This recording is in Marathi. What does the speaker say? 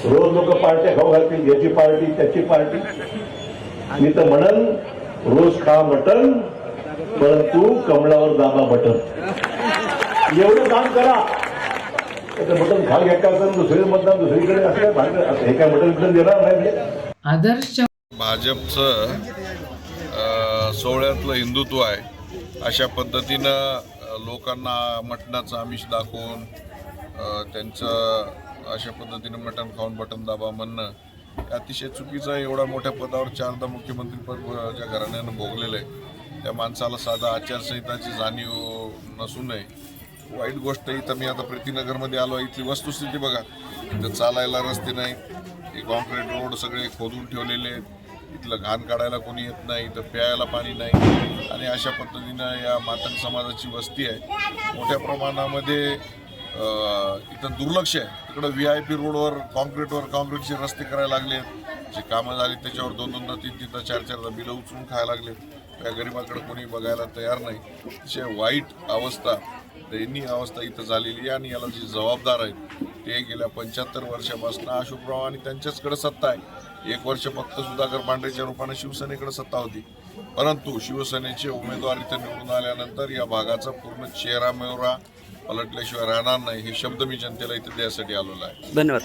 रोज लोक पार्ट्या खाऊ घालतील, याची पार्टी त्याची पार्टी. मी तर म्हणन रोज खा मटण, परंतु कमळावर दाबा बटन. एवढं काम करा. मटण खा घ्या का दुसरे मतदान दुसरीकडे असं हे काय मटण देणार नाही. आदर्श भाजपचं सोहळ्यातलं हिंदुत्व आहे. अशा पद्धतीनं लोकांना मटणाचं आमिष दाखवून त्यांचं अशा पद्धतीनं मटण खाऊन बटन दाबा म्हणणं अतिशय चुकीचं आहे. एवढा मोठ्या पदावर 4दा मुख्यमंत्रीपद ज्या घराण्यानं भोगलेलं आहे त्या माणसाला साधा आचारसंहिताची जाणीव नसू नये. वाईट गोष्ट. इथं मी आता प्रीतीनगरमध्ये आलो. इथली वस्तुस्थिती बघा. इथं चालायला रस्ते नाहीत, कॉन्क्रीट रोड सगळे खोदून ठेवलेले आहेत. इथलं घाण काढायला कोणी येत नाही, इथं प्यायला पाणी नाही. आणि अशा पद्धतीनं या मातंग समाजाची वस्ती आहे. मोठ्या प्रमाणामध्ये इथं दुर्लक्ष आहे. तिकडं VIP रोडवर कॉन्क्रीटचे रस्ते करायला लागलेत. जे कामं झाली त्याच्यावर 2-2दा 3-3दा 4-4दा बिलं उचलून खायला लागलेत. त्या गरिबाकडे कोणी बघायला तयार नाही. अतिशय वाईट अवस्था, दयनीय अवस्था इथं झालेली आहे. आणि याला जे जबाबदार आहेत ते गेल्या 75 वर्षापासून अशोकराव आणि त्यांच्याचकडे सत्ता आहे. 1 वर्ष फक्त सुधाकर पांढरेच्या रूपाने शिवसेनेकडे सत्ता होती. परंतु शिवसेनेचे उमेदवार इथं निवडून आल्यानंतर या भागाचा पूर्ण चेहरा मेहरा पलटल्याशिवाय राहणार नाही. हे शब्द मी जनतेला इथे द्यायसाठी आलेलो आहे. धन्यवाद.